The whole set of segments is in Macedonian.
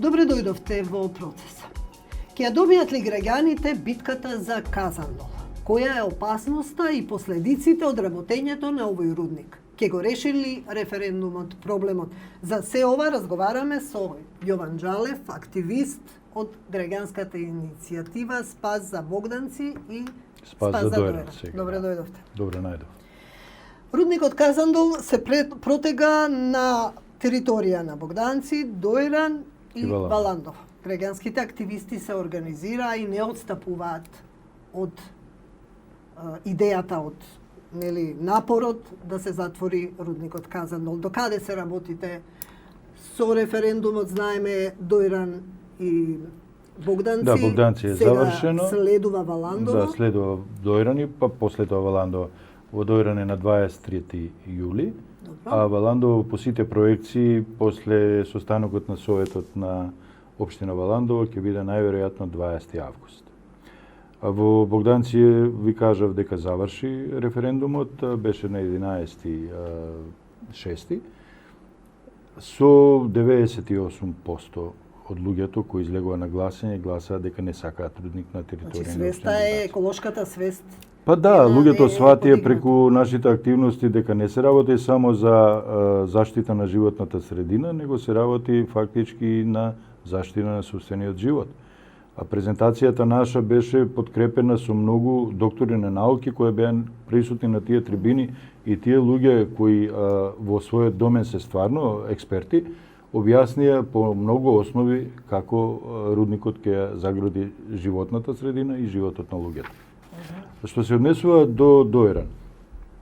Добре дојдовте во процеса. Ќе ја добијат ли граѓаните битката за Казандол? Која е опасноста и последиците од работењето на овој рудник? Ќе го реши ли референдумот проблемот? За се ова разговараме со Јован Џалев, активист од граѓанската иницијатива Спас за Богданци и Спас за Дојран. Добре дојдовте. Добре најдов. Рудникот Казандол се протега на територија на Богданци, Дојран и Валандов. Граѓанските активисти се организираа и не отстапуваат од идејата, од напорот да се затвори рудникот Казандол. До каде се работите со референдумот? Знаеме Дојран и Богданци. Да, Богданци е завршено. Следува Валандово. Да, следува Дојран и па после тоа Валандово. Во Дојран е на 23 јули, а Валандово по сите проекции после состанокот на Советот на Општина Валандово ќе биде најверојатно 20 август. А во Богданци ви кажав дека заврши референдумот, беше на 11.6. Со 98% од луѓето кои излегува на гласање гласаа дека не сакаат рудник на територија. Значи свеста е еколошката свест. Па да, луѓето сватија преку нашите активности дека не се работи само за заштита на животната средина, него се работи фактички и на заштита на собствениот живот. А презентацијата наша беше подкрепена со многу доктори на науки кои беа присутни на тие трибини и тие луѓе кои во својот домен се стварно експерти, објаснија по многу основи како рудникот ќе загроди животната средина и животот на луѓето. Што се однесува до Дојран,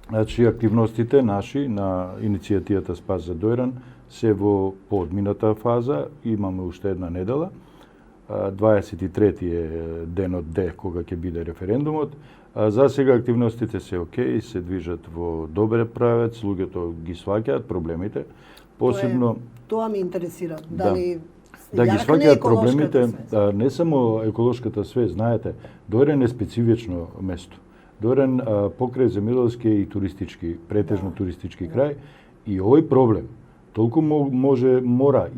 значи активностите наши на иницијативата Спас за Дојран се во подмината фаза, имаме уште една недела. 23 е денот Д кога ќе биде референдумот. За сега активностите се окей, се движат во добре правец, луѓето ги сваќаат проблемите. Посебно тоа ме интересира. Дали да ги сваќаат проблемите, не само еколошката свест, знаете, Дојран е специфично место. Дојран покрај земјоделски и туристички, претежно туристички крај, и овој проблем толку мора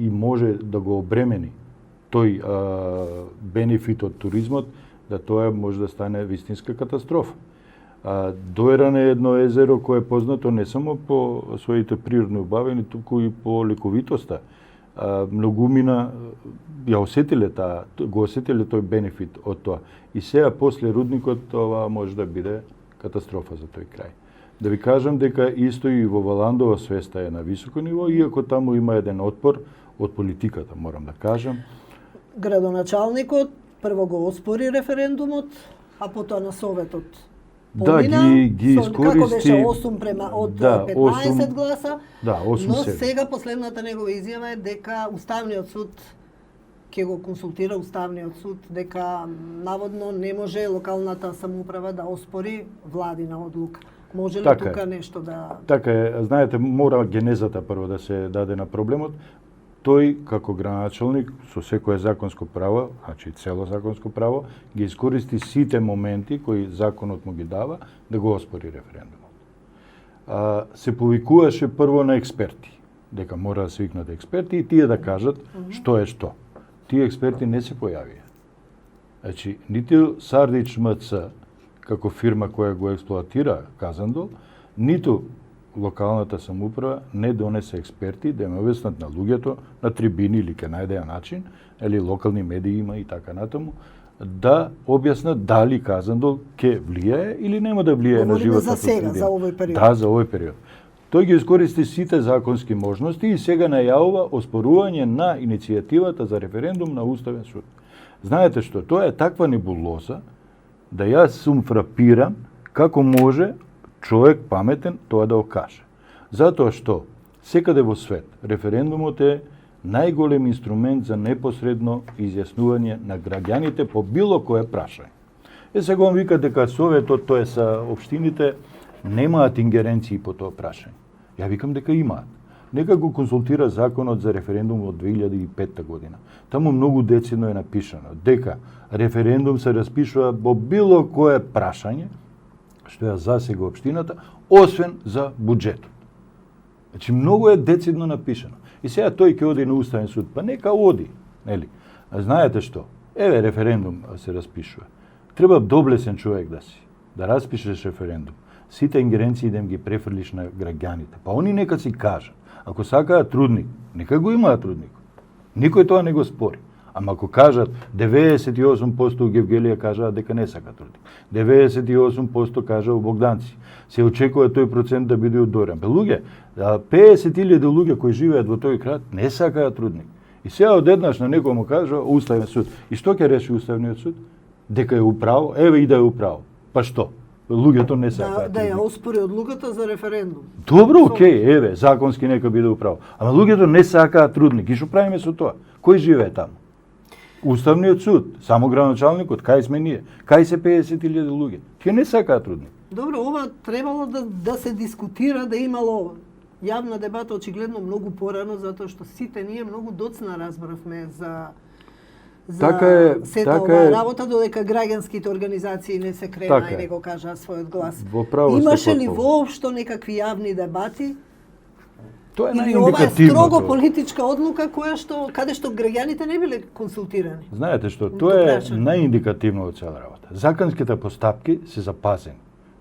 да го обремени тој бенефит од туризмот, да тоа може да стане вистинска катастрофа. Дојран е едно езеро кое е познато не само по своите природни убавини, туку и по лековитоста. Многумина го осетиле тој бенефит од тоа. И сега после рудникот това може да биде катастрофа за тој крај. Да ви кажам дека исто и во Валандово свеста е на високо ниво, иако таму има еден отпор од политиката, морам да кажам. Градоначалникот прво го оспори референдумот, а потоа на Советот помина, ги искористи. Како беше 8 од 15 гласа, 8 но сега последната негова изјава е дека Уставниот суд ќе го консултира Уставниот суд дека наводно не може локалната самоуправа да оспори владина одлука. Може ли тука нешто да... Така е, знаете, мора генезата прво да се даде на проблемот. Тој, како градоначалник, со секое законско право, значи цело законско право, ги искористи сите моменти кои законот му ги дава да го оспори референдумот. Се повикуваше прво на експерти, дека мора да се викнат експерти и тие да кажат што е што. Тие експерти не се појавија. Значи, ниту Сардич МЦ, како фирма која го експлоатира Казандол, ниту локалната самоуправа не донесе експерти да им објаснат на луѓето на трибини или ке најдеа начин, или локални медии има и така натаму, да објаснат дали Казандол ке влијае или нема да влијае на животната средина. За овој период. Да, за овој период. Тој ги искористи сите законски можности и сега најавува оспорување на иницијативата за референдум на Уставен суд. Знаете што, тоа е таква небулоза да јас сум фрапиран како може човек паметен тоа да го каже. Затоа што секаде во свет референдумот е најголем инструмент за непосредно изјаснување на граѓаните по било кое прашање. Сега он вика дека Советот, тоа са општините, немаат ингеренции по тоа прашање. Ја викам дека имаат. Нека го консултира законот за референдум од 2005 година. Таму многу децидно е напишано дека референдум се распишува во било кое прашање што ја засега општината, освен за буџетот. Значи многу е децидно напишано. И сега тој ќе оди на Уставен суд, па нека оди. Нели? А знаете што? Еве референдум се распишува. Треба доблесен човек да си, да распишеш референдум. Сите ингеренции да им ги префрлиш на граѓаните. Па они нека си кажат. Ако сакаат трудник, нека го имаат трудник. Никој тоа не го спори. Ама ако кажат 98% у Гевгелија кажаат дека не сака трудник. 98% кажа у Богданци. Се очекува тој процент да биде удорен. Бе луѓе, 50.000 луѓе кои живеат во тој град не сакаат трудник. И сега одеднаш на некој му кажа Уставен суд. И што ќе реши Уставниот суд? Дека е управо, еве и да е управо. Па што? Луѓето не сакаат. Да ја оспори одлуката за референдум. Добро, окей, еве, законски нека биде управо. Ама луѓето не сакаат трудник. И што правиме со тоа? Кој живее таму? Уставниот суд, само градоначалникот, кај сме ние? Кај се 50.000 луѓе? Тие не сакаат трудник. Добро, ова требало да се дискутира, да имало јавна дебата очигледно многу порано, затоа што сите ние многу доцна разбравме за сета оваа работа, додека граѓанските организации не се крена и не го кажаа својот глас. Имаше ли воопшто некакви јавни дебати? Тоа е или ова е строго политичка одлука каде што граѓаните не биле консултирани? Знаете што, тоа е најиндикативно од цела работа. Законските постапки се запазени,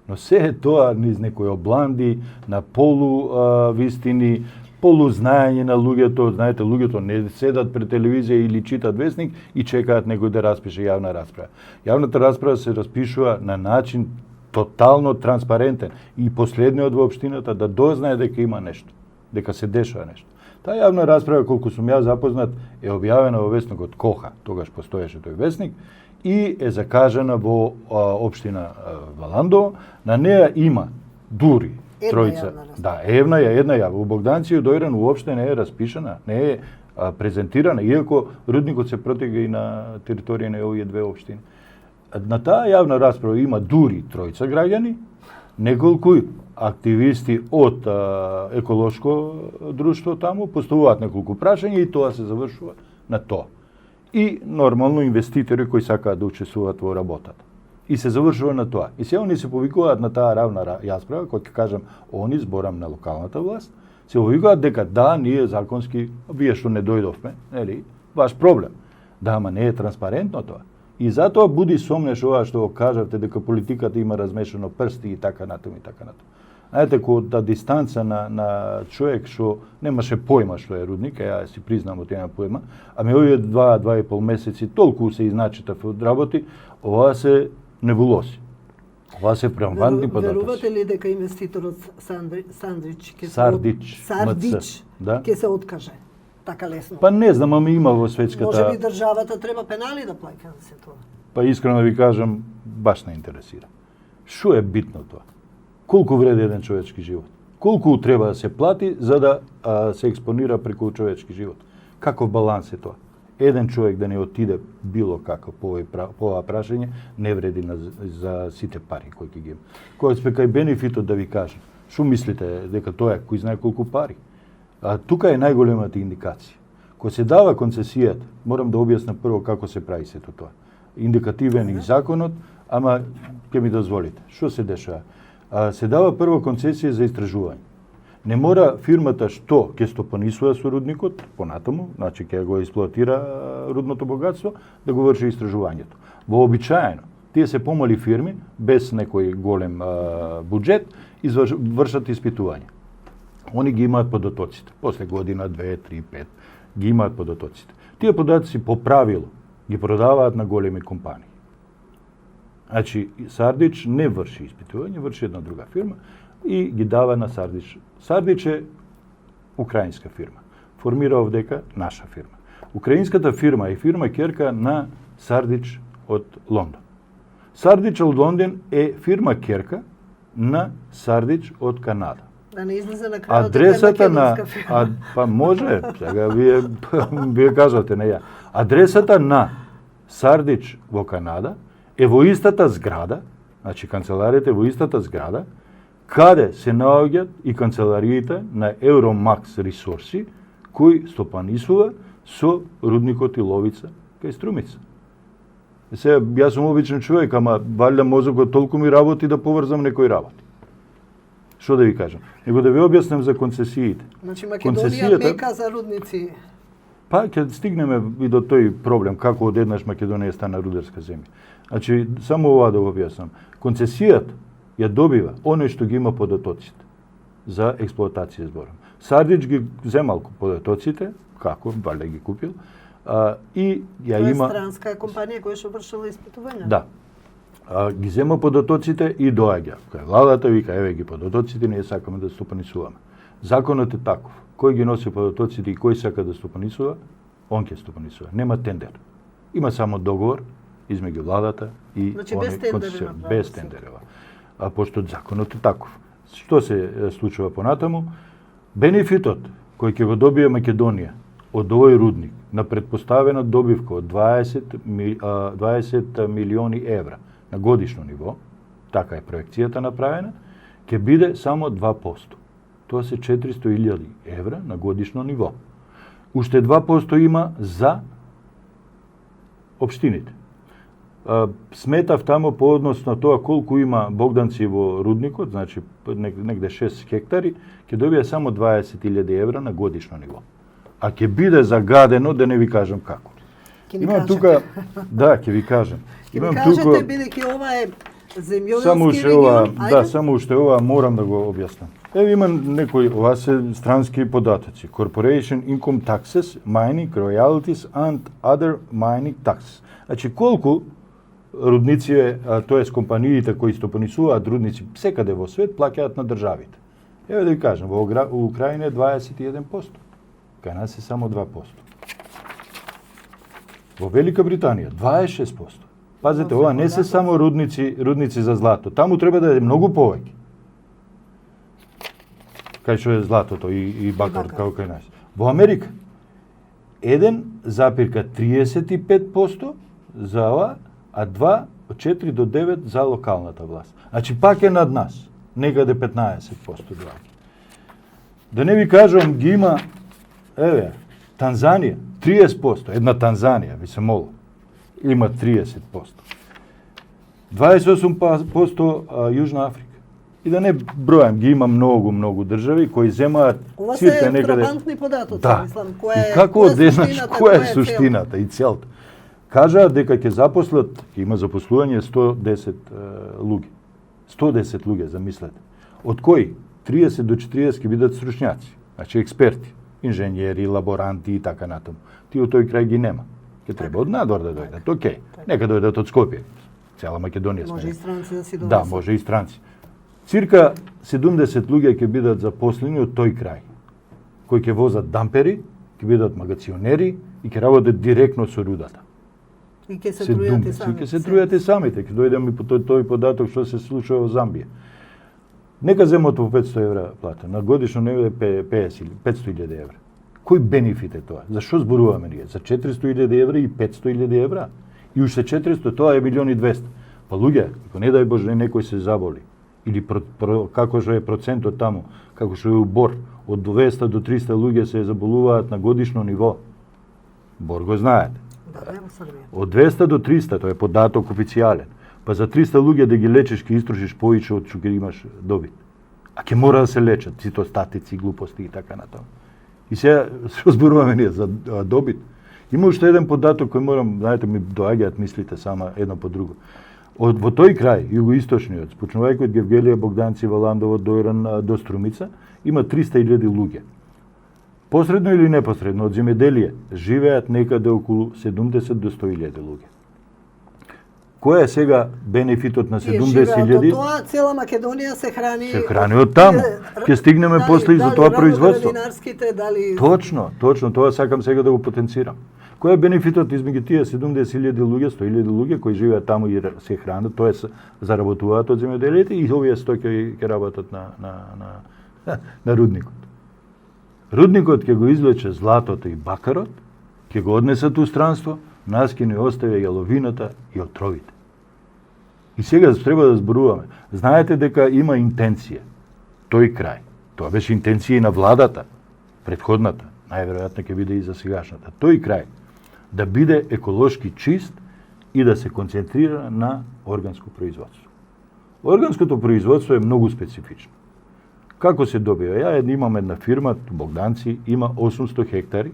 но се е тоа низ некои обланди, на полувистини, полузнаење на луѓето. Знаете, луѓето не седат пред телевизија или читат весник и чекаат некој да распише јавна расправа. Јавната расправа се распишува на начин тотално транспарентен и последниот во општината да дознае дека има нешто, дека се дешава нешто. Таа јавна расправа, колку сум ја запознат, е објавена во весникот Коха, тогаш постоеше тој весник, и е закажана во општина Валандово. На неа има дури тројца. Да, една ја. Во Богданци и Дојран уопште не е распишана, не е презентирана, иако рудникот се протега и на територија на овие две општини. На таа јавна расправа има дури тројца граѓани, неколку активисти од еколошко друштво таму, поставуваат неколку прашања и тоа се завршува на тоа. И нормално инвеститори кои сакаат да учествуваат во работата. И се завршува на тоа. И сега они се повикуваат на таа равна јасправа, кој ќе кажам, они зборам на локалната власт, се повикуваат дека да, ние законски, вие што не дојдовме, нели, ваш проблем. Да, ама не е транспарентно тоа. И затоа буди сомнеш ова што го кажавте дека политиката има размешано прсти и така натаму и така натаму. Знаете, која дистанца на човек што немаше појма што е рудник, ја си признам од тема појма, ами овие 2,5 месеци толку се изначитав од работи, ова се небулоси. Ова се преамбантни податоци. Верувате ли дека инвеститорот Сардич да? ќе се откаже така лесно? Па не знам, ами има во светската... Може би државата треба пенали да плаќа за се тоа? Па искрено да ви кажам, баш не интересира. Што е битно тоа? Колку вреди еден човечки живот? Колку треба да се плати за да се експонира преку човечки живот? Каков баланс е тоа? Еден човек да не отиде било како по ова прашање, не вреди за сите пари кои ќе ги има. Кој сме кај бенефитот да ви кажам, што мислите дека тоа е, кој знае колку пари? Тука е најголемата индикација. Кога се дава концесијата, морам да објаснам прво како се прави сето тоа. Индикативен и законот, ама ќе ми дозволите. Што се дешава? Се дава прво концесија за истражување. Не мора фирмата што ќе стопанисува со рудникот, понатаму, значи ќе го експлоатира рудното богатство, да го врши истражувањето. Вообичаено, тие се помали фирми, без некој голем буџет, вршат испитување. Они ги имаат податоците. После година, 2, 3, 5, ги имаат податоците. Тие податоци по правило ги продаваат на големи компании. Значи, Сардич не врши испитување, врши една друга фирма и ги дава на Сардич. Сардич е украинска фирма. Формира овдека наша фирма. Украинската фирма е фирма керка на Сардич од Лондон. Сардич од Лондон е фирма керка на Сардич од Канада. Да не излезе на крајот адресата на па може, сега вие кажате не ја. Адресата на Сардич во Канада е во истата зграда, значи канцеларијата е во истата зграда, каде се наоѓаат и канцелариите на Euromax Ресурси, кој стопанисува со рудникот и ловица кај Струмица. Сега, јас сум обичен човек, ама валја мозокот толку ми работи да поврзам некој работи. Што да ви кажам? Него да ви објаснам за концесиите. Значи Македонија мека за рудници. Па ќе стигнеме и до тој проблем како одеднаш Македонија стана рударска земја. Значи само ова да го објаснам. Концесијата ја добива оној што ги има подотоците за експлоатација зборам. Сардич ги земал подотоците, како валјда ги купил, и ја има странска компанија која што вршила испитувања. Да. Ги зема подотоците и доаѓа. Кај владата вика еве ги подотоците, ние сакаме да стопанисуваме. Законот е таков. Кој ги носи подотоците и кој сака да стопанисува, он ќе стопанисува. Нема тендер. Има само договор измеѓу владата и значи, без тендер, без тендерова. Пошто законот е таков. Што се случува понатаму? Бенефитот кој ќе го добие Македонија од овој рудник на предпоставена добивка од 20 милиони евра на годишно ниво, така е проекцијата направена, ќе биде само 2%. Тоа се 400.000 евра на годишно ниво. Уште 2% има за општините. Сметав тамо по однос на тоа колку има богданци во рудникот, значи негде 6 хектари, ќе добие само 20.000 евра на годишно ниво. А ќе биде загадено, да не ви кажам како. Имам тука, да, ќе ви кажам. Имам кажете, бидејќи ова е земјоделски регион. Да, само уште ова морам да го објаснам. Еве има некои, ова се странски податоци. Corporation Income Taxes, Mining, Royalties and Other Mining Taxes. Значи колку рудници, тоест компаниите кои стопанисуваат рудници секаде во свет, плаќаат на државите. Еве да ви кажам, во Украина е 21%. Кај нас е само 2%. Во Велика Британија 26%. Пазете, ова не се само рудници за злато. Таму треба да е многу повеќе. Кај што е златото и бакар, како кај нас. Во Америка 1,35% за ова, а 2 од 4 до 9 за локалната власт. Значи пак е над нас, некаде 15% доаѓа. Да не ви кажам, ги има, еве, Танзанија 30%, една Танзанија, ви се молам, има 30%. 28% Јужна Африка. И да не бројам, ги има многу држави кои земаат цирка некаде. Ова се фрапантни податоци, да. мислам, И како одеднаш, која е суштината и целта? Кажаат дека ќе запослат, ќе има запослување 110 луѓе. 110 луѓе, замислете. Од кои 30 до 40 ќе бидат стручњаци, значи експерти, инженери, лаборанти и така натаму. Тие од тој крај ги нема. Ќе треба од надвор да дојдат. Океј, нека дојдат од Скопје. Цела Македонија сме. Може и странци да си донесат. Да, може и странци. Цирка 70 луѓе ќе бидат запослени од тој крај, кои ќе возат дампери, ќе бидат магационери и ќе работат директно со рудата. И ќе се трујат и самите. Ќе се трујат и самите. Ќе дојдем и по тој податок што се случува во Замбија. Нека земат по 500 евра плата. На годишно ниво е 500.000 евра. Кој бенефит е тоа? За што зборуваме ние? За 400.000 евра и 500.000 евра? И уште 400, тоа е 1.200.000. Па луѓе, ако не дај Боже некој се заболи, или како што е процентот таму, како што е у Бор, од 200 до 300 луѓе се заболуваат на годишно ниво. Бор го знаете. Да, во Србија. Од 200 до 300, тоа е податок официјален. Па за 300 луѓе да ги лечиш, ќе истрошиш повеќе од што ќе имаш добит. А ќе мора да се лечат цитостатици, глупости и така натаму. И сега што зборуваме ние за добит? Има уште еден податок кој морам, знаете, ми доаѓаат мислите сама едно по друго. Во тој крај, југоисточниот, почнувајќи од Гевгелија, Богданци, Валандово, Дојран до Струмица, има 300.000 луѓе. Посредно или непосредно од земјоделие живеат некаде околу 70 до 100.000 луѓе. Кој е сега бенефитот на 70.000? Тоа цела Македонија се храни. Се храни од таму. Ќе стигнеме после и за тоа производство. Дали... Точно, тоа сакам сега да го потенцирам. Кој е бенефитот измеѓу тие 70.000 луѓе, 100.000 луѓе кои живеат таму и се хранат, тоа е заработуваат од земјоделието и овие стоки ќе работат на рудникот. Рудникот ќе го извлече златото и бакарот, ќе го однесат у странство, нас ќе ни остави јаловината и отровите. И сега треба да зборуваме. Знаете дека има интенција. Тој крај. Тоа беше интенција и на владата, претходната, најверојатно ќе биде и за сегашната. Тој крај да биде еколошки чист и да се концентрира на органско производство. Органското производство е многу специфично. Како се добива? Ја имам една фирма, Богданци, има 800 хектари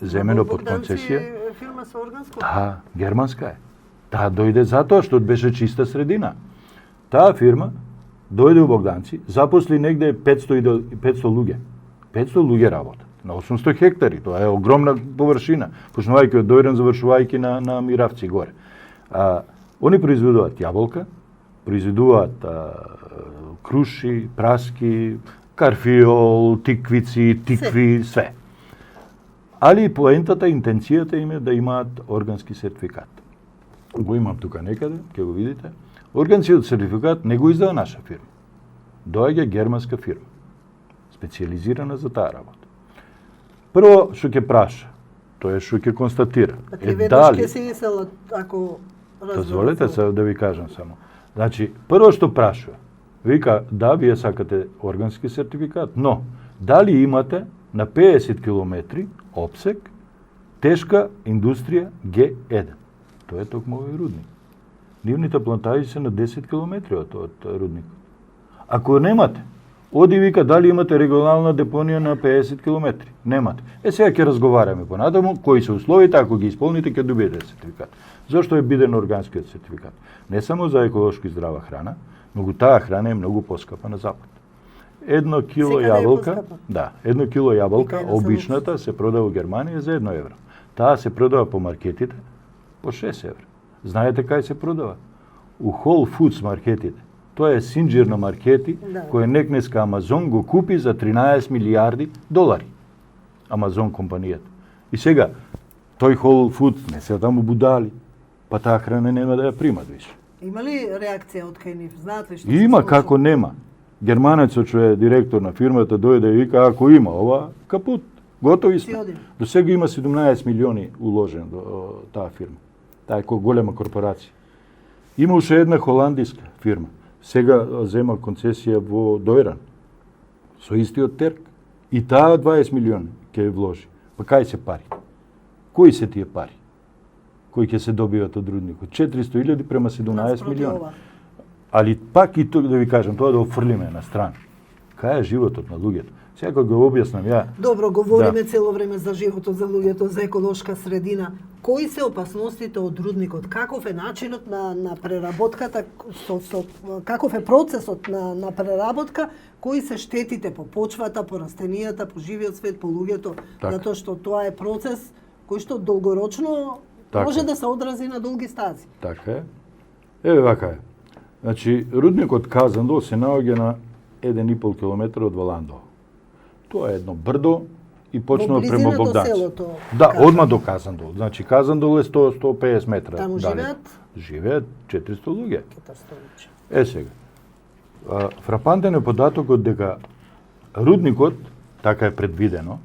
земено под концесија. Фирма со органско? Да, германска е. Таа дојде затоа што беше чиста средина. Таа фирма дојде у Богданци, запосли негде 500 луѓе. 500 луѓе работат на 800 хектари, тоа е огромна површина, почнувајќи од Дојран, завршувајќи на Миравци горе. Они произведуваат јаболка, произведуваат круши, праски, карфиол, тиквици, тикви, све. Али поентата, интенцијата им е да имаат органски сертификат. Го имам тука некаде, ќе го видите. Органскиот сертификат не го издава наша фирма. Доаѓа германска фирма, специјализирана за таа работа. Прво што ќе праша, тоа е што ќе констатира. Веднаш ќе се иселат, ако дозволете се да ви кажам само. Значи, прво што прашува, вика, да, вие сакате органски сертификат, но дали имате на 50 километри опсек тешка индустрија Г1. Тоа е токму овој рудник. Нивните плантажи се на 10 километри од рудникот. Ако немате, оди вика дали имате регионална депонија на 50 километри. Немате. Сега ќе разговараме понатаму кои се условите, ако ги исполните ќе добиете сертификат. Зошто е биден органскиот сертификат? Не само за еколошки здрава храна, но таа храна е многу поскапа на запад. 1 кило јаболка, да, 1 кило јаболка, обичната се продава во Германија за 1 евро. Таа се продава по маркетите по 6 евро. Знаете кај се продава? У Whole Foods маркетите. Тоа е синџир на маркети, кој некнеска Амазон го купи за 13 милиарди долари. Амазон компанијата. И сега, тој Whole Foods не се таму будали, па таа храна нема да ја примат више. Има ли реакција од кај нив? Знаат ли што има, како нема. Германецот што е директор на фирмата дојде и вика, ако има ова, капут, готови сме. До сега има 17 милиони уложено до таа фирма. Таа е голема корпорација. Има уште една холандиска фирма. Сега зема концесија во Дојран. Со истиот терк. И таа 20 милиони ќе вложи. Па кај се пари? Кои се тие пари? Кои ќе се добиват од рудникот? 400.000 према 17 милиони. Али пак и тоа да ви кажам, тоа да офрлиме на страна. Кај е животот на луѓето? Сега кога го објаснам ја... Добро, говориме цело време за животот, за луѓето, за еколошка средина. Кои се опасностите од рудникот? Каков е начинот на преработката, каков е процесот на преработка, кои се штетите по почвата, по растенијата, по живиот свет, по луѓето, затоа што тоа е процес кој што долгорочно може да се одрази на долги стази. Така е. Еве вака е. Значи, рудникот Казандол се наоѓа на 1,5 км од Валандово. Тоа е едно брдо и почнува према Богданци. Да, одма до Казандол. Значи, Казандол е 100-150 метра. Таму живеат? Живеат 400 луѓе. Сега, фрапантен е податокот дека рудникот, така е предвидено,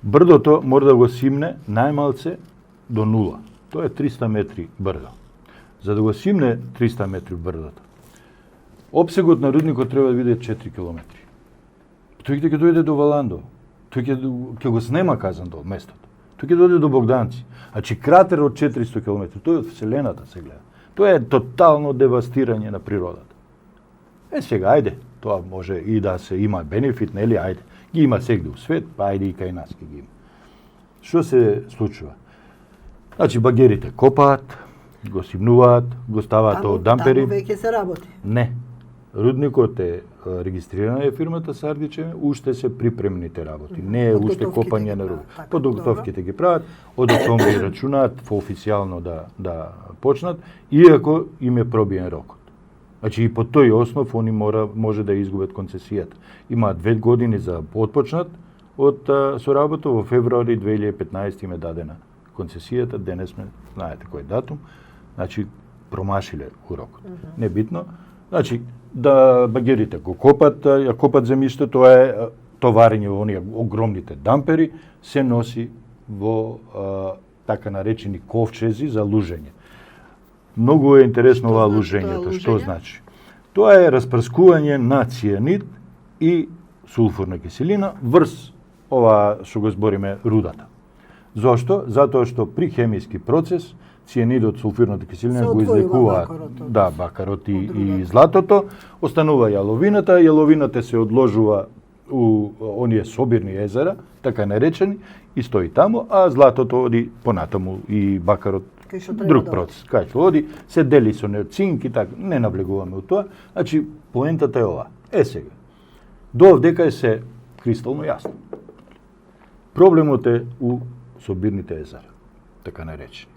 брдото мора да го симне најмалце до нула. Тоа е 300 метри брдо. За да го симне 300 метри брдото, опсегот на рудникот треба да биде 4 километри. Тој ќе дојде до Валандово. Тој ќе го снема Казандол местото. Тој ќе дојде до Богданци. Значи кратер од 400 км, тој од Вселената се гледа. Тоа е тотално девастирање на природата. Сега, ајде, тоа може и да се има бенефит, нели, ајде. Ги има сегде у свет, па ајде и кај нас ги има. Што се случува? Значи, багерите копаат, го симнуваат, го ставаат од дампери. Таму веќе се работи? Не. Рудникот е регистрирана е фирмата Сардиче, уште се припремните работи. Не е уште копање на рудник. Подготовките ги прават, од октомври рачунаат официјално да почнат, иако им е пробиен рокот. Значи и по тој основ они може да изгубат концесијата. Имаат 2 години за отпочнат со работа, во февруари 2015 им е дадена концесијата, денес сме, знаете кој датум, значи промашиле урокот. Небитно. Значи, да багерите го копат, ја копат земјиште, тоа е товарење во оние огромните дампери, се носи во така наречени ковчези за лужење. Многу е интересно ова лужењето, што значи? Тоа е распрскување на цијанид и сулфурна киселина врз ова што го збориме рудата. Зошто? Затоа што при хемиски процес цијанидот, сулфурната киселина го извлекуваат бакарот и златото, останува јаловината се одложува у оние собирни езера, така наречени, и стои таму, а златото оди понатаму и бакарот друг процес. Кај што оди, се дели со цинк и така, не навлегуваме у тоа. Значи, поентата е ова. Сега, до овдека е се кристално јасно. Проблемот е у собирните езера, така наречени.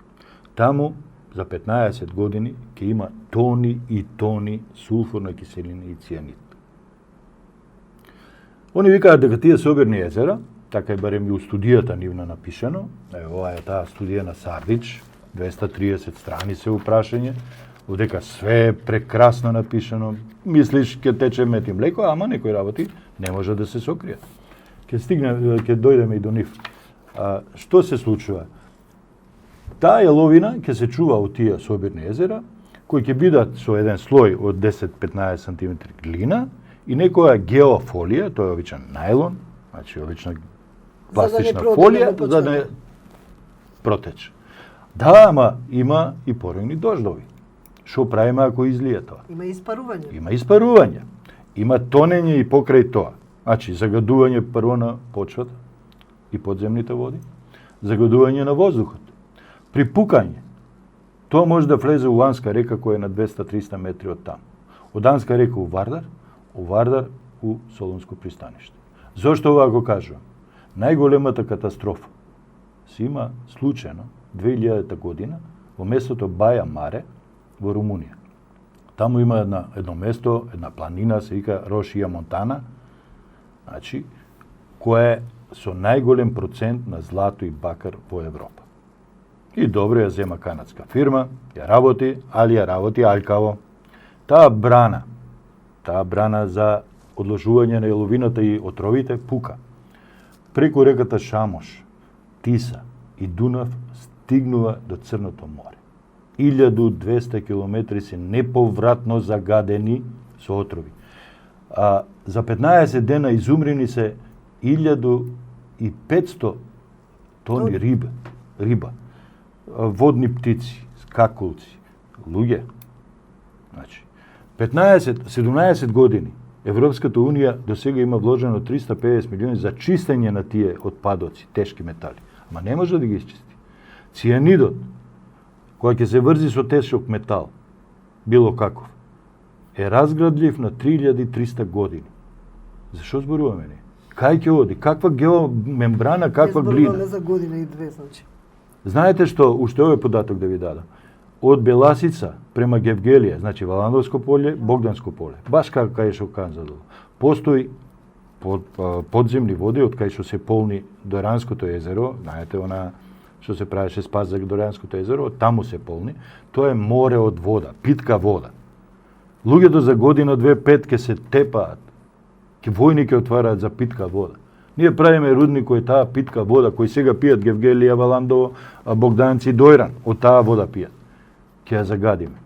Таму, за 15 години, ќе има тони и тони сулфурна киселина и цијанид. Они викаат дека тие собирни езера, така и барем и у студијата нивна напишано, ова е таа студија на Сардич, 230 страни се упрашање, одека све е прекрасно напишано, мислиш ќе тече мед и млеко, ама некои работи не може да се сокријат. Ќе дојдеме и до нив. Што се случува? Таа јаловина ќе се чува од тие собирни езера, кои ќе бидат со еден слој од 10-15 см глина и некоја геофолија, тоа е обичен најлон, значи обична пластична фолија, за да не протече. Да, ама има и поройни дождови. Што правиме ако излие тоа? Има испарување. Има испарување. Има тонење и покрај тоа. Значи, загадување прво на почвата и подземните води, загадување на воздухот. При пукање, тоа може да влезе у Анска река која е на 200-300 метри од таму. Од Анска река у Вардар у Солунско пристаниште. Зошто ова го кажувам? Најголемата катастрофа се има случајно 2000 година во местото Баја Маре во Румунија. Таму има едно место, една планина, се вика Рошија Монтана, значи, која е со најголем процент на злато и бакар во Европа. И добро ја зема канадска фирма, ја работи алкаво. Таа брана за одложување на јаловината и отровите пука. Преку реката Шамош, Тиса и Дунав стигнува до Црното море. 1200 километри се неповратно загадени со отрови. За 15 дена изумрени се 1500 тони риба, водни птици, скакулци, луѓе. Значи, 17 години Европската Унија до сега има вложено 350 милиони за чистење на тие отпадоци, тешки метали. Ама не може да ги исчисти. Цијанидот, која ќе се врзи со тешок метал, било каков, е разградлив на 3300 години. Зашо зборуваме не? Кај ќе оди? Каква геомембрана, каква глина? Не зборуваме за година и две, значи. Знаете што, уште овој податок да ви дадам. Од Беласица према Гевгелија, значи Валандовско поле, Богданско поле, баш како кај што Канзадол, постои подземни води од кај што се полни Доранското езеро, знаете она што се правеше спас за Доранското езеро, таму се полни, тоа е море од вода, питка вода. Луѓето за година, две, пет ке се тепаат, ке војни ке отвараат за питка вода. Ние правиме рудник кој таа питка вода, кој сега пијат Гевгелија, Валандово, Богданци и Дојран, од таа вода пијат. Ке ја загадиме.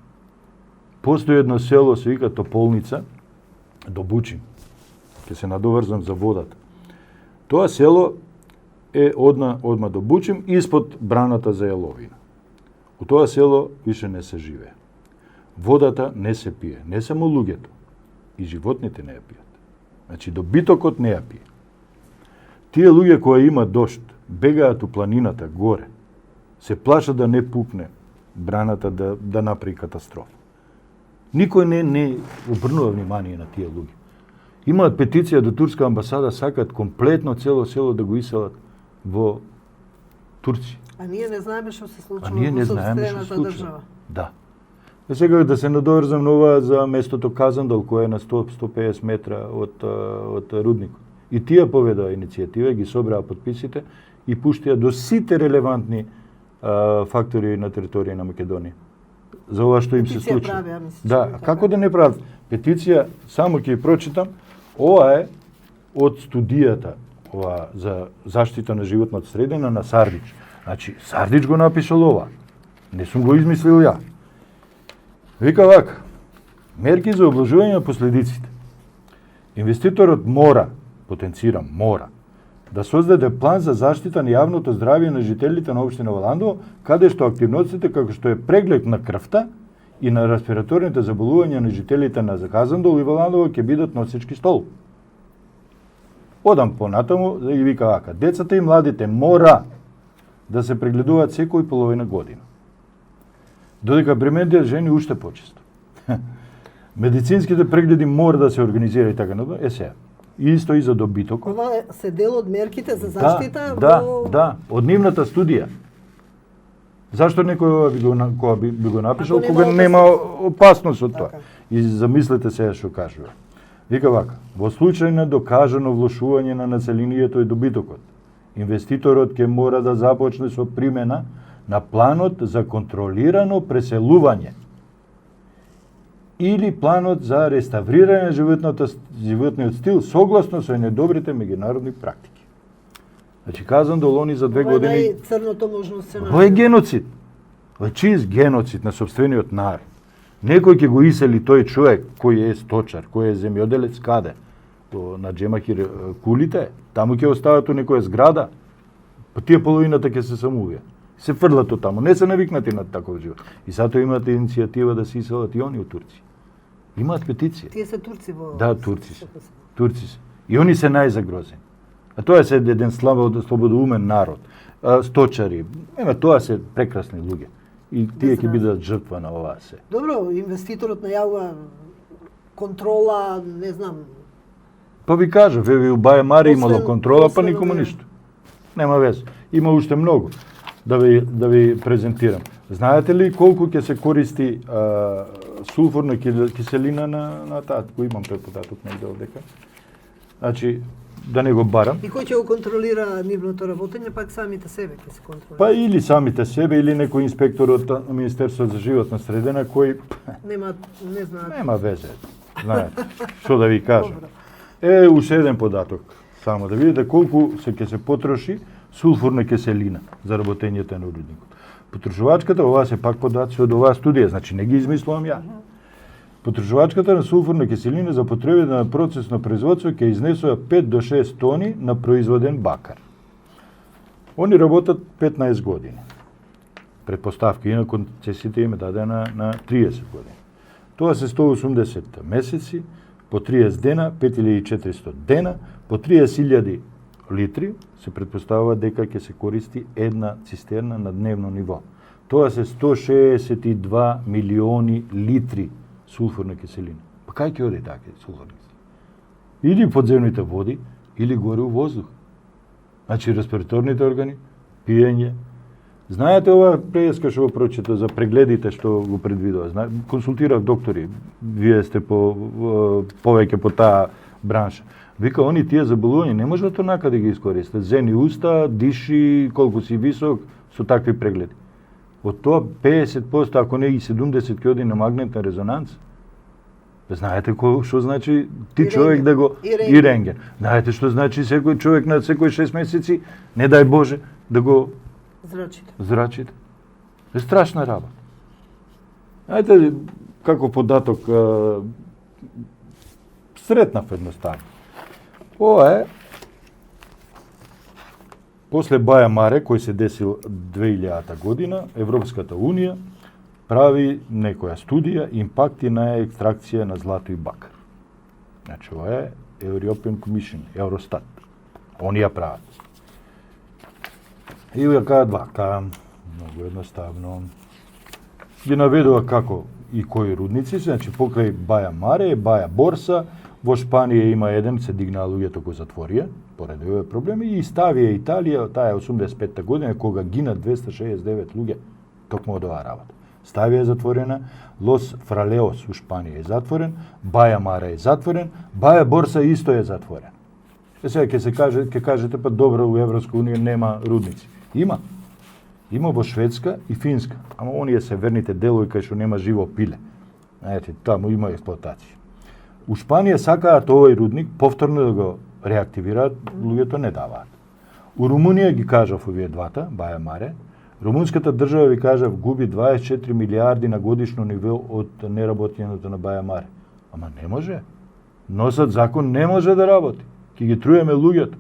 Постои едно село, се вика Тополница, до Бучим. Ке се надоврзам за водата. Тоа село е одма до Бучим, испод браната за јаловина. У тоа село више не се живее. Водата не се пие, не само луѓето, и животните не ја пијат. Значи, добитокот не ја пие. Тие луѓе кои има дожд, бегаат у планината горе, се плашат да не пукне браната да направи катастрофа. Никој не обрнува внимание на тие луѓе. Имаат петиција до турска амбасада, сакаат комплетно цело село да го иселат во Турција. А ние не знаеме што се случува во сопствената држава. Да. Сега да се надоврзам на ова за местото Казандол, кој е на 100-150 метра од рудникот. И тие поведаа иницијатива, ги собраа подписите и пуштија до сите релевантни фактори на територија на Македонија. За ова што им се случи. Да, како да не прават? Петиција, само ќе ја прочитам, ова е од студијата ова за заштита на животната средина на Сардич. Значи, Сардич го напишал ова. Не сум го измислил ја. Вика вака, мерки за облажување на последиците. Инвеститорот мора да создаде план за заштита на јавното здравје на жителите на општина Валандово, каде што активностите како што е преглед на крвта и на респираторните заболувања на жителите на Казандол и Валандово ќе бидат носечки стол. Одам понатаму и вика вака, децата и младите мора да се прегледуваат секој половина година. Додека бремените жени уште почесто. Медицинските прегледи мора да се организира и така напред. Сега. Исто и за добитокот. Ова се дел од мерките за заштита Да, од нивната студија. Зашто некој би го напишал кога нема опасност од тоа? И замислете сега што кажува. Вика вака, во случај на докажано влошување на населението и добитокот, инвеститорот ќе мора да започне со примена на планот за контролирано преселување или планот за реставрирање на животниот стил согласно со недобрите меѓународни практики. Значи, Казандол они за 2 години... Ова е најцрното можно сценарија. Ова е геноцид. Ова е чист геноцид на сопствениот народ. Некој ќе го исели тој човек кој е сточар, кој е земјоделец, каде? На Джемахир кулите, таму ќе остават у некоја зграда, па тие половината ќе се самоубија. Се фрлат од таму, не се навикнати на таков живот. И затоа имате иницијатива да се иселат и они у Турција. Имаат петиција. Тие се турци во... Да, турци се. Турци се. И они се најзагрозени. А тоа се еден слободоумен народ. Сточари. Тоа се прекрасни луѓе. И тие ќе бидат жртва на ова се. Добро, инвеститорот најавува контрола, не знам. Па ви кажав, еве у Баја Маре имало контрола, па никому овие. ништо. Нема вез. Има уште многу да ви презентирам. Знаете ли колку ќе се користи сулфурна киселина на таа? Го имам преподаток негде овдека. Значи, да не го барам. И кој ќе го контролира нивното работење, пак самите себе ќе се контролира. Па или самите себе, или некој инспектор од Министерството за животна средина кој Не знаат. нема везе. Знаете, што да ви кажам. Уште еден податок, само да видите колку ќе се потроши сулфурна киселина за работењето на рудникот. Потрошувачката, ова се пак податци од оваа студија, значи не ги измислувам ја. Потрошувачката на сулфурна киселина за потребите на процесно производство ќе изнесува 5 до 6 тони на производен бакар. Они работат 15 години. Предпоставка, инаку концесијата им е дадена на 30 години. Тоа се 180 месеци, по 30 дена, 5400 дена, по 30.000 литри, се предпоставува дека ќе се користи една цистерна на дневно ниво. Тоа се 162 милиони литри сулфурна киселина. Па кај ќе оди така сулфурна киселина? Или подземните води, или горе у воздух. Значи, респираторните органи, пиење. Знаете ова преска што го прочита за прегледите што го предвидува? Консултирав доктори, вие сте повеќе по таа бранша. Вика, они тие заболувања не можат онака да ги искористат. Зени уста, диши, колку си висок, со такви прегледи. Од тоа 50%, ако не и 70% ќе оди на магнетна резонанца. Знаете што значи ти човек да го... И рентген. Знаете што значи секој човек на секој 6 месеци, не дај Боже, да го... Зрачите. Е страшна работа. Знаете како податок сретнав едноставно. Ова е после Баја Маре, кој се десил 2000 година, Европската Унија прави некоја студија импакти на екстракција на злато и бакар. Значи, ова е European Commission, Евростат. Они ја прават. И ја кажат вака, многу едноставно. Ги наведува како и кои рудници се, значи покрај Баја Маре, Баја Борса, во Шпанија има еден, се дигнаа луѓето кои затворија, поради овие проблеми, и Ставија Италија, таа е 85-та година, кога гинат 269 луѓе, токму од оваа работа. Ставија е затворена, Лос Фралеос у Шпанија е затворен, Баја Маре е затворен, Баја Борса исто е затворен. Сега ќе кажете, па добро, у Европска Унија нема рудници. Има. Има во Шведска и Финска, ама оние северните делови кај што нема живо пиле. Знаете, таму има експлоатација. У Шпанија сакаат овој рудник повторно да го реактивираат, луѓето не даваат. У Румунија ги кажав овие двата, Баја Маре, румунската држава ви кажав губи 24 милиарди на годишно ниво од неработењето на Баја Маре. Ама не може. Носат закон не може да работи. Ке ги труеме луѓето.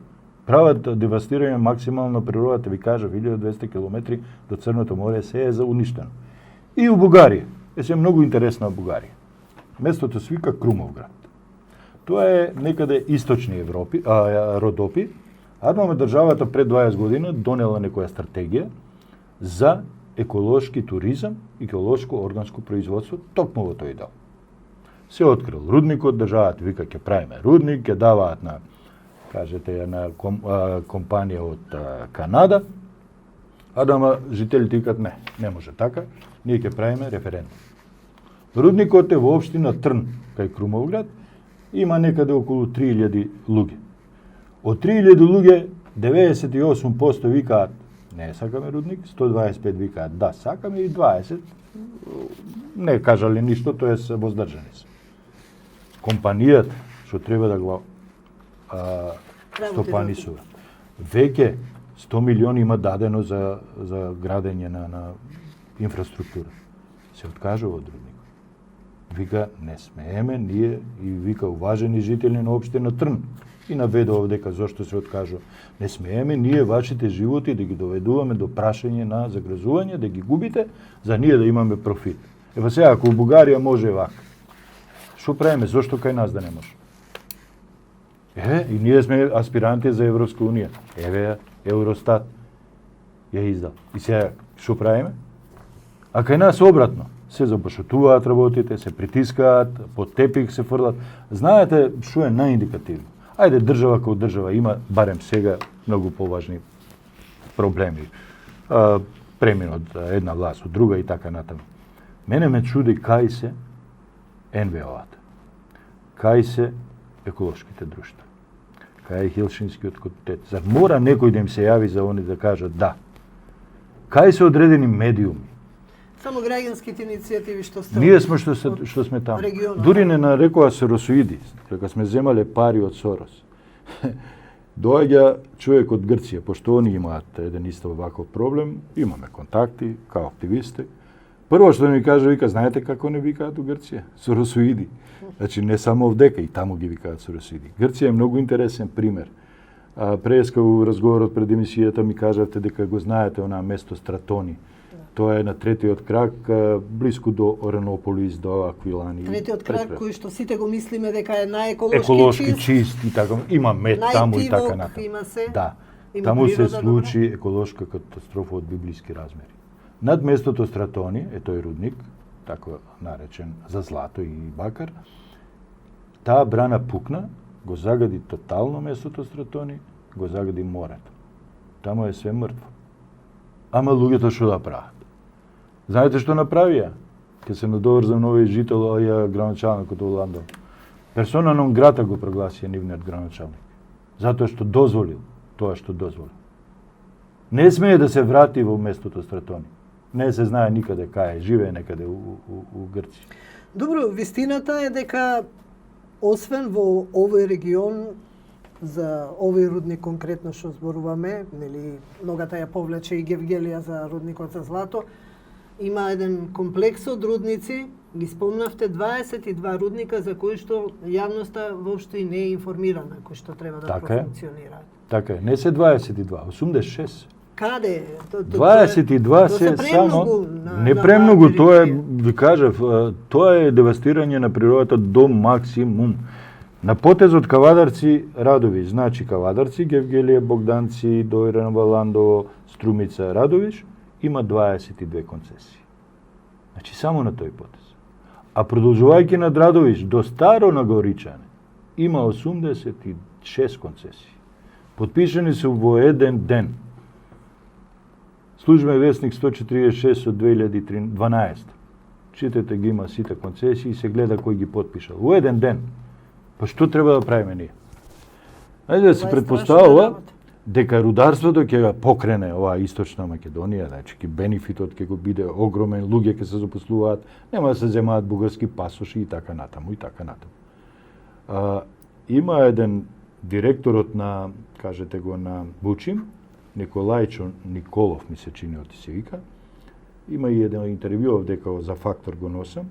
Прават девастирање максимално природата, ви кажав, 1200 километри до Црното море, се е за уништено. И у Бугарија. Се многу интересна Бугарија. Местото се вика Крумовград. Тоа е некаде источни Европи, Родопи. Адно државата пред 20 година донела некоја стратегија за еколошки туризам, еколошко органско производство, токму во тој дел. Се открил рудникот, државата вика ќе правиме рудник, ќе даваат на, кажете, на компанија од Канада, Адама жителите викат не може така, ние ќе правиме референдум. Рудникот е во општина Трн, кај Крумовград, има некаде околу 3000 луѓе. Од 3000 луѓе, 98% викаат не сакаме рудник, 125 викаат да сакаме и 20 не кажале ништо, тоа се воздржани се. Компанијата што треба да го стопанисува. Веќе 100 милиони има дадено за градење на инфраструктура. Се откажува од рудник. Вика не смееме ние и вика уважени жители на општина Трн и наведува дека зошто се откажува. Не смееме ние вашите животи да ги доведуваме до прашање на загрозување, да ги губите, за ние да имаме профит. Ева сега, ако у Бугарија може вака, што правиме, зошто кај нас да не може? И ние сме аспиранти за Европска унија. Еве, Евростат ја издал. И сега, што правиме? А кај нас обратно. Се запошутуваат работите, се притискаат, под тепик се фрлат. Знаете што е најиндикативно? Ајде, држава како држава има, барем сега, многу поважни проблеми. Премин од една власт, од друга и така натаму. Мене ме чуди кај се НВО-ата, кај се еколошките друштва, кај е Хелсинскиот комитет. Зар мора некој да им се јави за они да кажат да? Кај се одредени медиуми? Само граѓанските иницијативи што сте. Ние сме што сме таму. Дури не нарекува Соросоиди, дека сме земале пари од Сорос. Доаѓа човек од Грција, пошто они имаат еден исто ваков проблем, имаме контакти као активисти. Прво што ми кажа, вика, знаете како не викаат у Грција? Соросоиди. Значи не само овдека, и таму ги викаат Соросоиди. Грција е многу интересен пример. Преска у разговорот пред емисијата ми кажавте дека го знаете онаа место Стратони. Тоа е на третиот крак, блиску до Оранополис, до Аквилани. Третиот крак кој што сите го мислиме дека е најеколошки еколошки чист и така. Има мед таму и така натаму. Има се. Да. Таму се случи еколошка катастрофа од библиски размери. Над местото Стратони е тој рудник, така наречен за злато и бакар. Таа брана пукна, го загади тотално местото Стратони, го загади морето. Таму е све мртво. Ама луѓето што да прават? Знаете што направија? Ке се надоврзам на овој жител, градоначалникот во Ландон. Персона нон грата го прогласија нивниот градоначалник. Затоа што дозволил тоа што дозволил. Не смее да се врати во местото Стратони. Не се знае никаде кај е, живее некаде у Грција. Добро, вистината е дека освен во овој регион за овој рудник конкретно што зборуваме, нели ногата ја повлече и Гевгелија за рудникот за злато, има еден комплекс од рудници, ги спомнавте 22 рудника за кои што јавноста воопшто и не е информирана, кои што треба да профункционираат. Така е, не се 22, 86. Каде? 22 се само не премногу, тоа е, ви кажав, тоа е девастирање на природата до максимум. На потезот Кавадарци Радовиш, значи Кавадарци, Гевгелија, Богданци, Дојран, Валандово, Струмица, Радовиш, има 22 концесии. Значи само на тој потез. А продолжувајќи над Радовиш до Старо Нагоричане, има 86 концесии. Подпишани се во еден ден. Службен весник 146 од 2012. Читате ги, има сите концесии и се гледа кој ги подпишал. Во еден ден. Па што треба да правиме ние? Ајде да се предпоставува дека рударството ќе го покрене оваа источна Македонија, значи ќе бенефитот ќе го биде огромен, луѓе ќе се запослуваат, нема да се земаат бугарски пасоши и така натаму и така натаму. Има еден директорот на, кажете го, на Бучим, Николајчо Николов, ми се чини оти се вика. Има и еден интервју дека за Фактор го носам.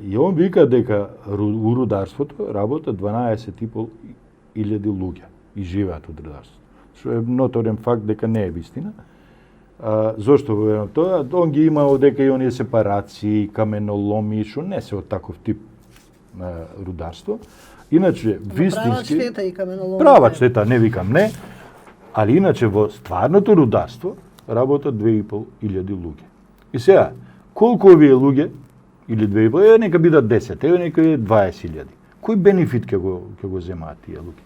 И он вика дека у рударството работат 12.500 луѓе и живеат од рударството. Што е ноторен факт дека не е вистина. Зошто го верам тоа? Он ги има дека и оние сепарации, каменоломи, што не се од таков тип рударство. Иначе, Права вистински... штета и каменоломите. Права штета, не викам не, али иначе во стварното рударство работат 2500 луѓе. И сега, колку овие луѓе, или 2500, нека бидат 10, нека бидат 20.000. Кој бенефит ќе го земаат тие луѓе?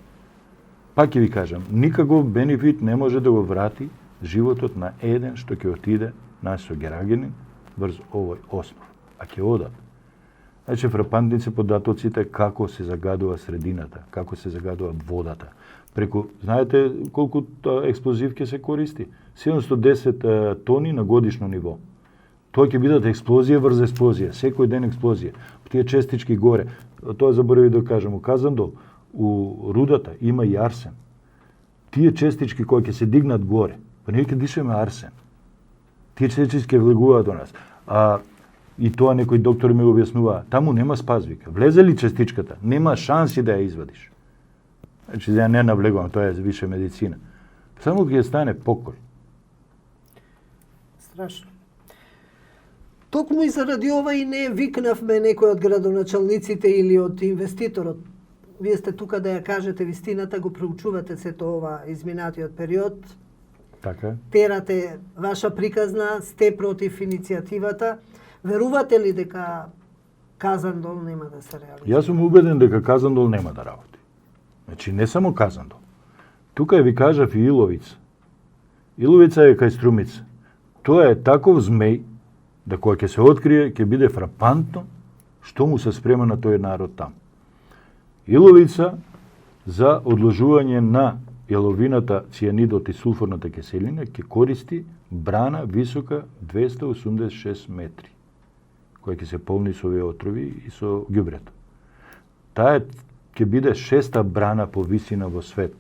Пак ќе ви кажам, никаков бенефит не може да го врати животот на еден што ќе отиде наш сограѓанин врз овој основ. А ќе одат. Значи, фрапантни се податоците како се загадува средината, како се загадува водата. Преку, знаете колку експлозив ќе се користи? 710 тони на годишно ниво. Тоа ќе бидат експлозија врз експлозија, секој ден експлозија. Тие честички горе, тоа заборави да кажам, у Казандол, у рудата има и арсен. Тие честички кои ќе се дигнат горе, па ние ќе дишеме арсен. Тие честички влегуваат до нас. И тоа некој доктор ми објаснува, таму нема спазвика. Влезе ли честичката, нема шанси да ја извадиш. Значи, да ја не навлегувам, тоа е више медицина. Само ќе стане покој. Страшно. Токму и заради ова и не викнавме некој од градоначалниците или од инвеститорот. Вие сте тука да ја кажете вистината, го проучувате сето ова изминатиот период. Така. Терате ваша приказна, сте против иницијативата. Верувате ли дека Казандол нема да се реализира? Јас сум убеден дека Казандол нема да работи. Значи, не само Казандол. Тука ви кажав и Иловица. Иловица е кај Струмица. Тоа е таков змеј, да кога ќе се открие, ќе биде фрапантно што му се спрема на тој народ там. Иловица за одложување на јаловината, цијанидот и сулфурната киселина ќе користи брана висока 286 метри, која ќе се полни со овие отрови и со ѓубрето. Таа ќе биде 6-та брана по висина во свет.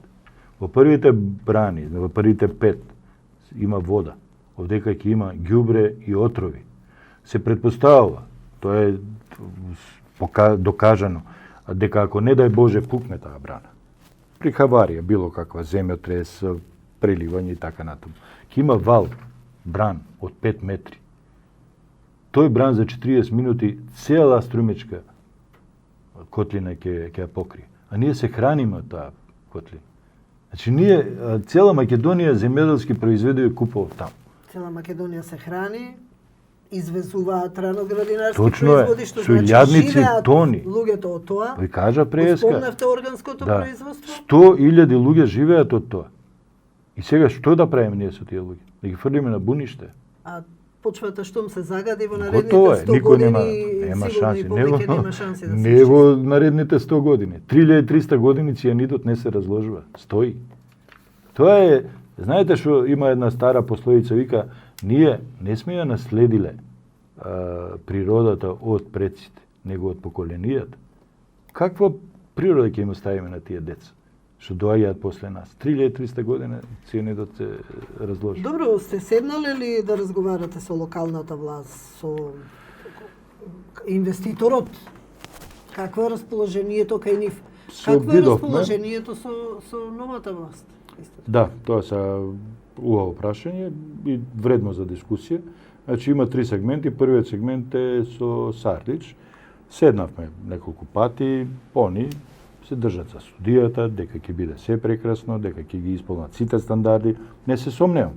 Во првите брани, во првите 5 има вода, овдека ќе има ѓубре и отрови. Се предпоставува, тоа е докажано, дека ако не дај Боже пукне таа брана, при хаварија, било каква земјотрес, преливање и така натаму, ќе има вал, бран од 5 метри. Тој бран за 40 минути цела струмечка котлина ќе ја покрие. А ние се храниме од таа котлина. Значи, ние, цела Македонија земјоделски произведови купува таму. Цела Македонија се храни, извезуваат раноградинарски Точно е, производи, што со значи илјадници живеат тони. луѓето од тоа. Ви кажа преска. Спомнавте органското Да. производство? 100.000 луѓе живеат од тоа. И сега што да правиме ние со тие луѓе? Да ги фрлиме на буниште? А почвата штом се загади во наредните Готово е, 100 никој години, нема сигурно шанси. и повеќе нема шанси да се Не во наредните 100 години. 3300 години цијанидот не се разложува. Стои. Тоа е, знаете што има една стара пословица, вика, ние не сме ја наследиле природата од предците, него од поколенијата. Каква природа ќе им оставиме на тие деца, што доаѓаат после нас? 3300 години цијанидот се разложи. Добро, сте седнале ли да разговарате со локалната власт, со инвеститорот? Какво е расположението кај нив? Какво е расположението со новата власт? Да, тоа се убаво прашање и вредно за дискусија. Значи има 3 сегменти. Првиот сегмент е со Сардич. Седнавме неколку пати, они се држат за студијата, дека ќе биде се прекрасно, дека ќе ги исполнат сите стандарди. Не се сомневам.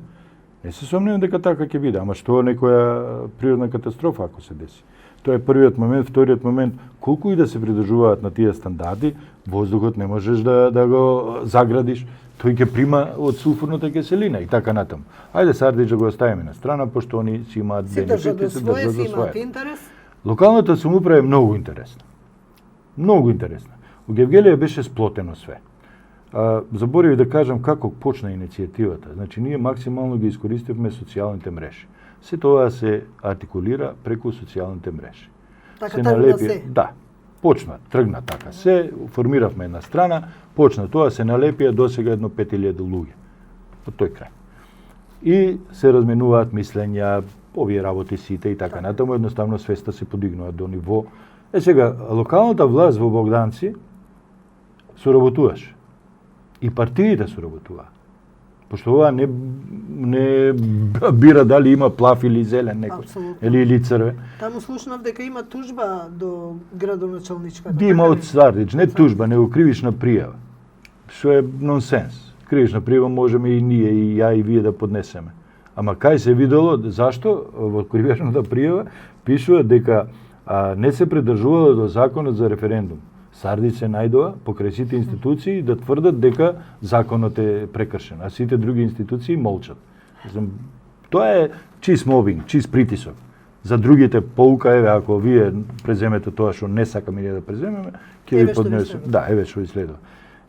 Не се сомневам дека така ќе биде, ама што некоја природна катастрофа ако се деси. Тоа е првиот момент. Вториот момент, колку и да се придржуваат на тие стандарди, воздухот не можеш да го заградиш. Тој ќе прима од сулфурната киселина и така натаму. Ајде Сардич да го оставиме на страна, пошто они си имаат бенефити, се држат за своје. Интерес. Локалната самоуправа е многу интересна. Многу интересна. У Гевгелија беше сплотено све. Заборави да кажам како почна иницијативата. Значи, ние максимално ги искористивме социјалните мрежи. Се тоа се артикулира преку социјалните мрежи. Така тргна се? Да. Почна, тргна така се, формиравме една страна, почна тоа, се налепија до сега едно 5000 луѓе. Од тој крај. И се разменуваат мислења, овие работи сите и така натаму, едноставно свеста се подигнува до ниво. Сега, локалната власт во Богданци соработуваше. И партиите соработуваа. Пошто ова не бира дали има плав или зелен некој. Апсолутно. Или црвен. Таму слушнав дека има тужба до градоначалничката. Ди има од Стардич, не тужба, него кривична пријава. Што е нонсенс. Кривична пријава можеме и ние, и ја, и вие да поднесеме. Ама кај се видело, зашто во кривичната пријава пишува дека не се придржувала до законот за референдум. Стардич се најдоа покрај сите институции да тврдат дека законот е прекршен, а сите други институции молчат. Тоа е чист мобинг, чист притисок. За другите поука, еве, ако вие преземете тоа што не сакаме ние да преземеме, ќе ви поднесеме. Да, еве што ви следува.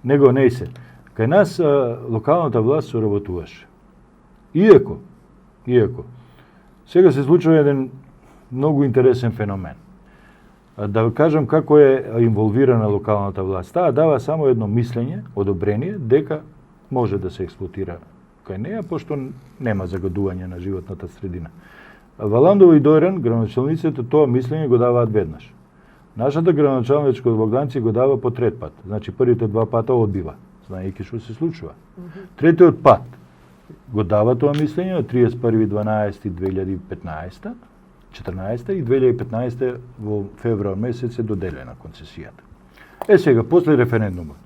Него не се. Кај нас локалната власт соработуваше. Иако, сега се случува еден многу интересен феномен. Да кажам како е инволвирана локалната власт. Таа дава само едно мислење, одобрение, дека може да се експлоатира кај неја, пошто нема загадување на животната средина. Валандово и Дојран, градоначалниците, тоа мислење го даваат веднаш. Нашата градоначалничка од Богданци го дава по трет пат. Значи првите два пата одбива, знаејќи што се случува. Третиот пат го дава тоа мислење на 31.12.2015, 14 и 2015 во февруар месец е доделена концесијата. Сега, после референдумот,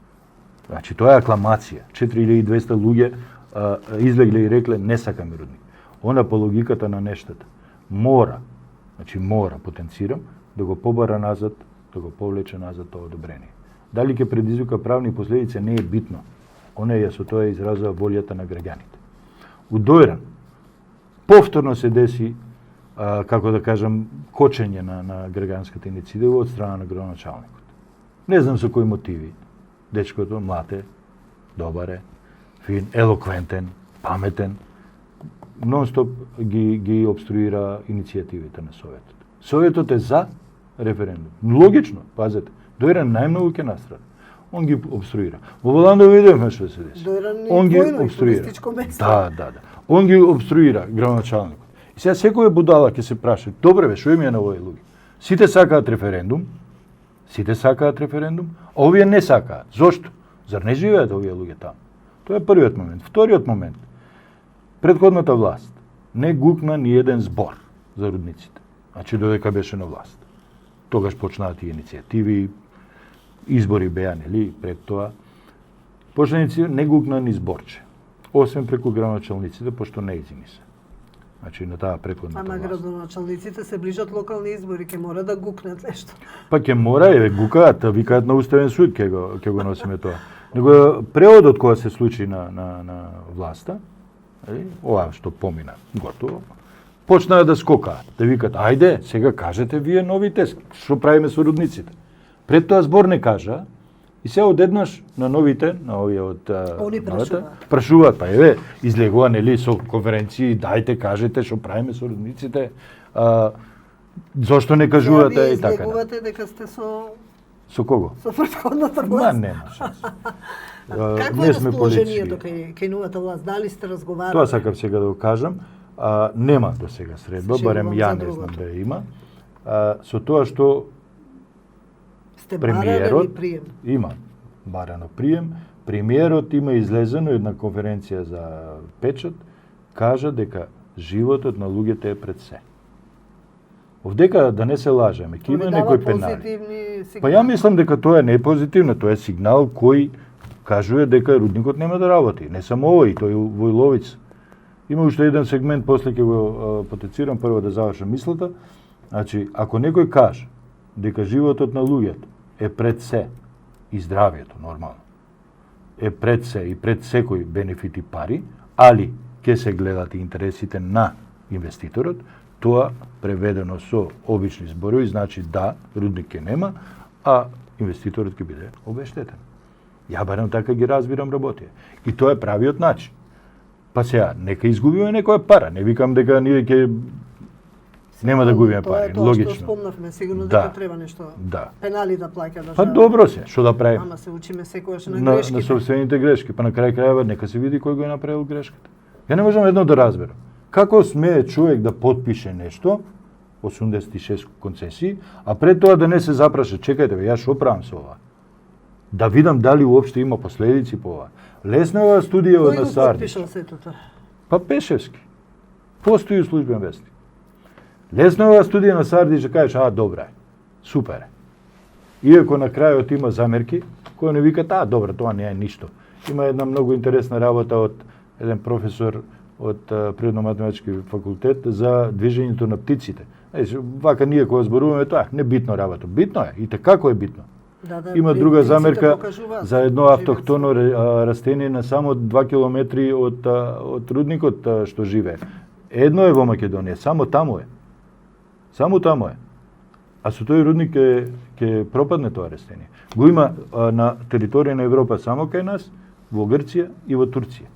значи тоа е акламација, 4200 луѓе излегле и рекле не сакаме рудник. Она по логиката на нештата мора, потенцирам, да го побара назад, да го повлече назад тоа одобрение. Дали ќе предизвика правни последици не е битно. Она ја со тоа изразува волјата на граѓаните. У Дојран повторно се деси како да кажам, кочење на граѓанската иницијатива од страна на градоначалникот. Не знам со кои мотиви. Дечкото млад е, добар е, фин, елоквентен, паметен, нон-стоп ги обструира иницијативите на Советот. Советот е за референдум. Логично, пазете, Дојран најмногу ќе настрада. Он ги обструира. Во Валандово видевме што се деси. Он ги обструира. Да. Он ги обструира градоначалникот. И сега секој будала ќе се праша, добре бе, што им е на овие луѓе? Сите сакаат референдум, а овие не сакаат. Зошто? Зар не живеат овие луѓе таму? Тоа е првиот момент. Вториот момент. Претходната власт не гукна ни еден збор за рудниците. Значи додека беше на власт. Тогаш почнаа тие иницијативи, избори беа, нели, пред тоа. Почнаници не гукна ни зборче. Освен преку градоначалниците, пошто неизини се. Значи на таа претходната власт. Ама градоначалниците се ближат локални избори, ќе мора да гукнат нешто. Па ќе мора, гукаат, викаат на Уставен суд, ќе го носиме тоа. Него преодот која се случи на власта, ова што помина, готово, почнаа да скокаат, да викаат, ајде, сега кажете вие новите, што правиме со рудниците. Пред тоа збор не кажа, и се одеднаш на новите, на овие од они прашуваат, па еве, излегува, нели, со конференции, дајте, кажете што правиме со рудниците, зошто не кажувате и така. Излегувате дека сте со кого? Со претходната власт. Нема шанса. Какво е расположението кај новата власт? Дали сте разговарали? Тоа сакав сега да го кажам. Нема до сега средба, барем ја не знам да има. Со тоа што премиерот има барано прием, премиерот има излезено една конференција за печат, кажа дека животот на луѓето е пред се. Овдека да не се лажеме, ќе има некој пенали. Па ја мислам дека тоа не е позитивно, тоа е сигнал кој кажува дека рудникот нема да работи. Не само овој, тој во Иловица. Има уште еден сегмент, после ќе го потенцирам, прво да завршам мислата. Значи, ако некој каже дека животот на луѓето е пред се и здравието, нормално, е пред се и пред секој бенефит и пари, али ќе се гледат интересите на инвеститорот, тоа преведено со обични зборови, значи да, рудник ќе нема, а инвеститорот ќе биде обештетен. Ја барем така ги разбирам работија. И тоа е правиот начин. Па сега, нека изгубиме некоја пара. Не викам дека ние ќе нема да губиме пари, логично. Тоа што спомнавме, сигурно дека треба нешто. Да. Пенали да плаќа држава. Па добро се, што да правиме? Ама се учиме секогаш на грешки. На собствените грешки, па на крај крајава нека се види кој го е направил грешката. Ја не можам едно да разберам. Како смее човек да потпише нешто, 86 концесии, а пред тоа да не се запраша, чекајте бе, јас што правам со ова? да видам дали уопште има последици по ова. Лесна е оваа студија од Кој го Насарди. потпишал сето? Па Пешевски. Постои у службен вестник. Лесна е оваа студија на Сарди, че кажеш, добра е, супер е. Иако на крајот има замерки, кои не викат, добра, тоа не е ништо. Има една многу интересна работа од еден професор од Природно-математички факултет за движењето на птиците. Вака ние кога зборуваме тоа, не битно работа. Битно е, и како е битно. Има друга замерка за едно автохтоно растение на само 2 километри од рудникот што живее. Едно е во Македонија, само таму е. Само таму е. А со тој рудник ќе пропадне тоа растение. Го има на територија на Европа само кај нас, во Грција и во Турција.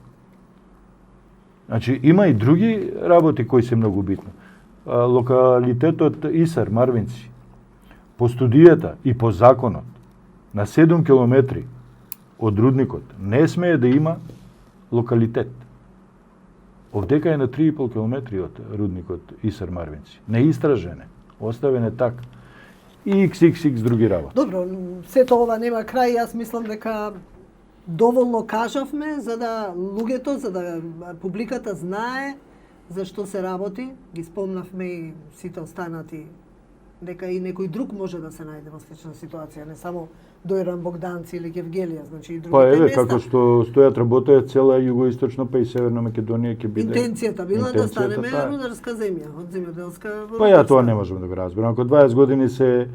Значи, има и други работи кои се многу битни. Локалитетот Исар, Марвинци, по студијата и по законот, на 7 километри од рудникот, не смее да има локалитет. Овдека е на 3,5 километри од рудникот Исар, Марвинци. Неистражене, оставене така. И XXX други работи. Добро, сето ова нема крај, јас мислам дека доволно кажавме за да луѓето, за да публиката знае за што се работи. Ги спомнавме и сите останати дека и некој друг може да се најде во слична ситуација, не само Дојран Богданци или Гевгелија, значи и другите места. Како што стојат работеа цела југоисточна па и Северна Македонија ќе биде. Интенцијата била да станеме рударска земја, од земјоделска во Па ја тоа не можеме да го разберам. Ако 20 години се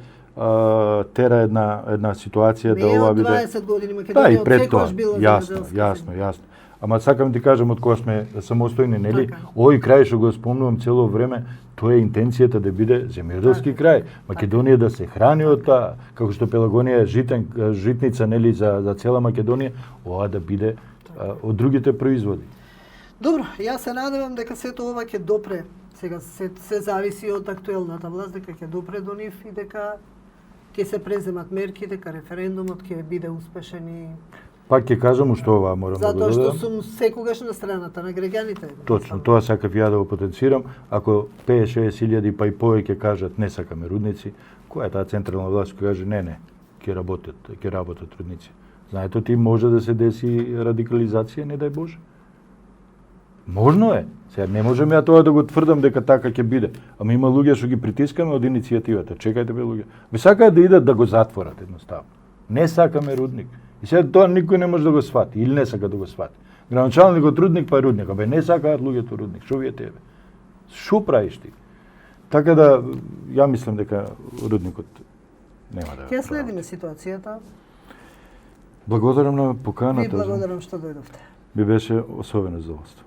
тера една ситуација да ова биде. Не, од 20 години Македонија од секогаш била земјоделска. Јасно. Ама сакам ти кажам од кога сме самостојни, нели? Така. Овој крај што го спомнувам цело време, тоа е интенцијата да биде земјоделски крај. Македонија да се храни од таа, како што Пелагонија е житница, нели, за цела Македонија, ова да биде од другите производи. Добро, јас се надевам дека сето ова ќе допре. Сега се зависи од актуелната власт, дека ќе допре до нив и дека ќе се преземат мерки, дека референдумот ќе биде успешен и Пак ќе кажам уште ова морам да го додам. Затоа што сум секогаш на страната на граѓаните. Точно, тоа сакав ја да го потенцирам. Ако 50-60 илјади па и повеќе кажат не сакаме рудници, која е таа централна власт која каже не, ќе работат рудници. Знаете, ти може да се деси радикализација, не дај Боже. Можно е. Сега не можам ја тоа да го тврдам дека така ќе биде. Ама има луѓе што ги притискаме од иницијативата. Чекајте бе луѓе. Ви сакаат да идат да го затворат едноставно. Не сакаме рудник. И сега тоа никој не може да го свати или не сака да го свати. Градоначалникот рудник па рудник, абе не сакаат луѓето рудник. Што ви е тебе? Што правиш ти? Така да ја мислам дека рудникот нема да. Ќе следиме ситуацијата. Благодарам на поканата. И благодарам што дојдовте. Би беше особено задоволство.